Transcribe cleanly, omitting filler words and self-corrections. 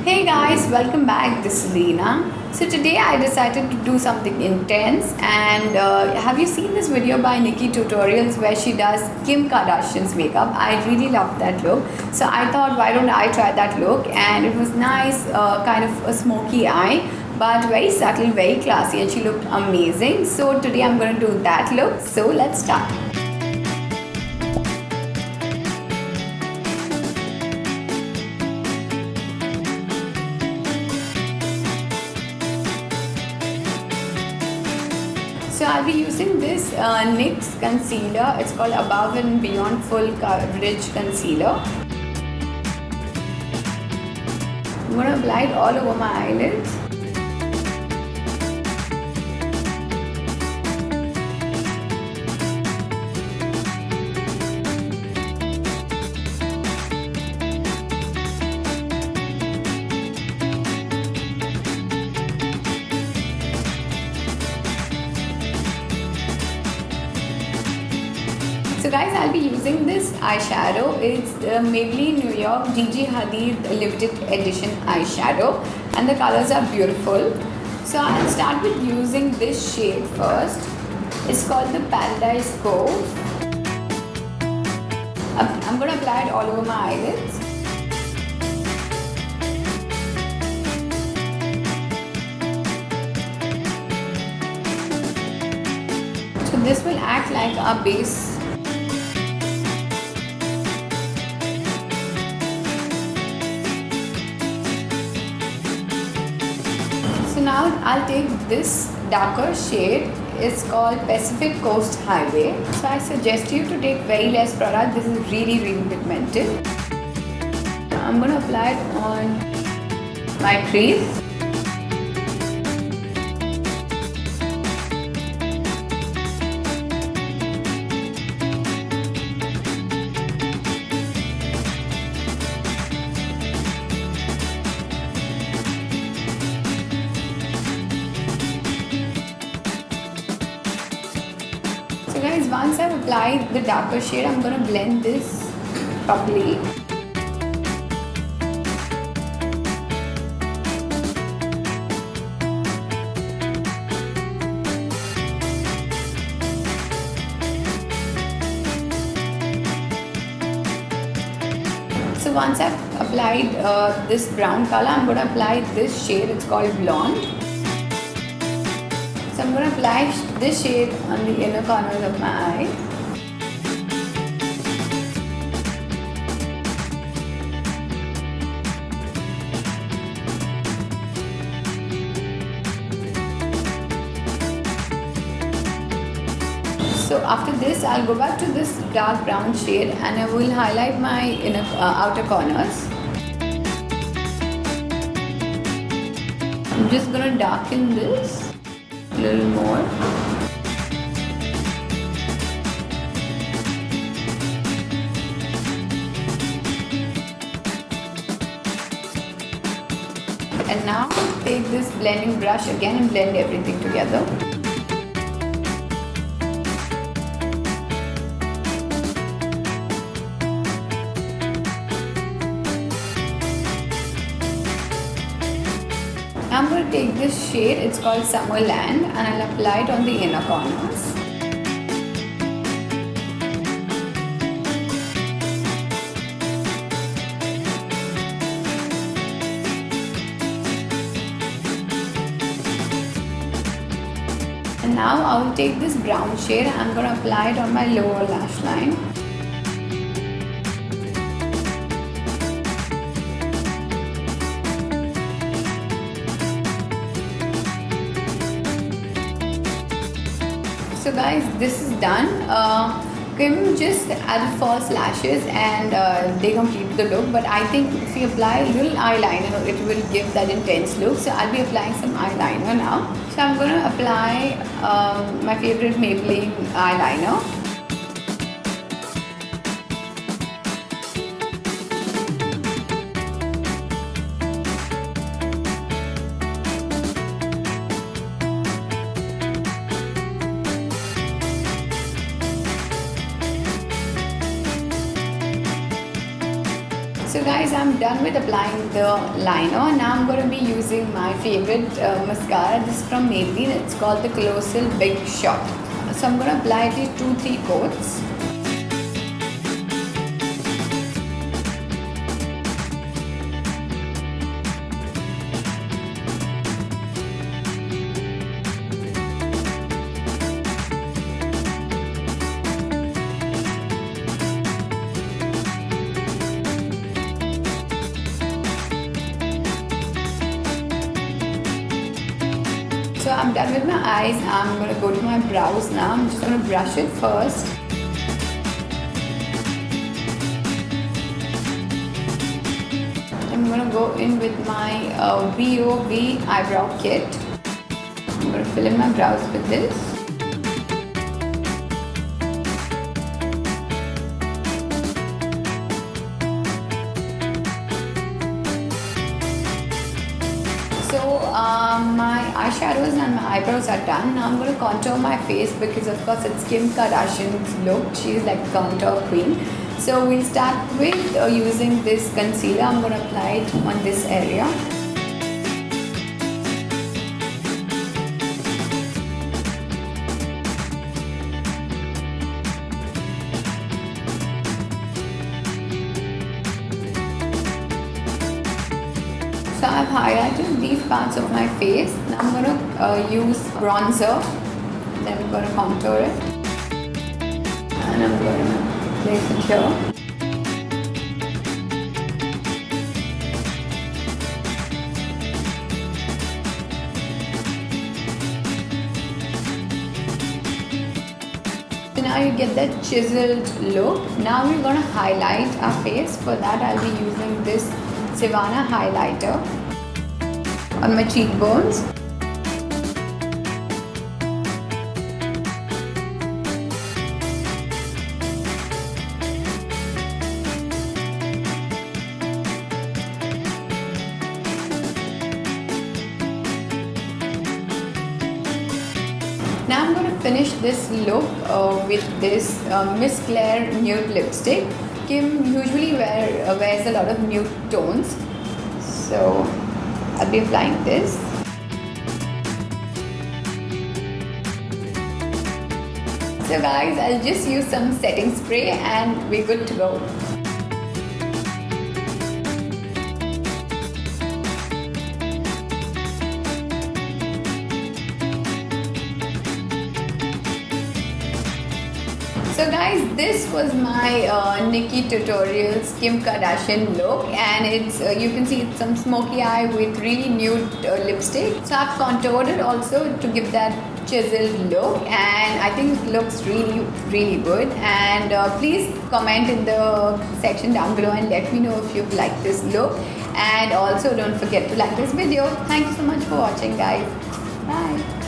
Hey guys, welcome back. This is Leena. So today I decided to do something intense, and have you seen this video by Nikki Tutorials where she does Kim Kardashian's makeup? I really love that look. So I thought, why don't I try that look? And it was nice, kind of a smoky eye, but very subtle, very classy, and she looked amazing. So today I'm going to do that look. So let's start. So I'll be using this NYX Concealer. It's called Above and Beyond Full Coverage Concealer. I'm going to apply it all over my eyelids. So guys, I'll be using this eyeshadow. It's the Maybelline New York Gigi Hadid limited edition eyeshadow, and the colors are beautiful. So I'll start with using this shade first. It's called the Paradise Cove. I'm going to apply it all over my eyelids. So this will act like our base. So now I'll take this darker shade. It's called Pacific Coast Highway. So I suggest you to take very less product. This is really pigmented. I'm going to apply it on my crease. So guys, once I've applied the darker shade, I'm going to blend this properly. So once I've applied this brown color, I'm going to apply this shade. It's called Blonde. So I'm going to apply this shade on the inner corners of my eye. So after this, I'll go back to this dark brown shade and I will highlight my outer corners. I'm just going to darken this a little more. And now take this blending brush again and blend everything together. I'm going to take this shade, it's called Summerland, and I'll apply it on the inner corners. And now I will take this brown shade, I'm going to apply it on my lower lash line. So guys, this is done. Kim just added false lashes and they complete the look, but I think if you apply a little eyeliner, it will give that intense look. So I'll be applying some eyeliner now. So I'm going to apply my favorite Maybelline eyeliner. So guys, I'm done with applying the liner. Now I'm going to be using my favorite mascara. This is from Maybelline. It's called the Colossal Big Shot. So I'm going to apply at least 2-3 coats. So I'm done with my eyes. I'm going to go to my brows now. I'm just going to brush it first. I'm going to go in with my VOV Eyebrow Kit. I'm going to fill in my brows with this. So my eyeshadows and my eyebrows are done. Now I'm going to contour my face because of course it's Kim Kardashian's look. She's like the contour queen. So we'll start with using this concealer. I'm going to apply it on this area. So I've highlighted these parts of my face. Now I'm going to use bronzer. Then I'm going to contour it. And I'm going to place it here. So now you get that chiseled look. Now we're going to highlight our face. For that I'll be using this Savannah highlighter on my cheekbones. Now I'm going to finish this look with this Miss Claire nude lipstick. Kim usually wears a lot of nude tones, so I'll be applying this. So guys, I'll just use some setting spray and we're good to go. So guys, this was my NYX Tutorials Kim Kardashian look, and it's you can see it's some smoky eye with really nude lipstick. So I've contoured it also to give that chiseled look, and I think it looks really good. And please comment in the section down below and let me know if you've liked this look, and also don't forget to like this video. Thank you so much for watching guys. Bye.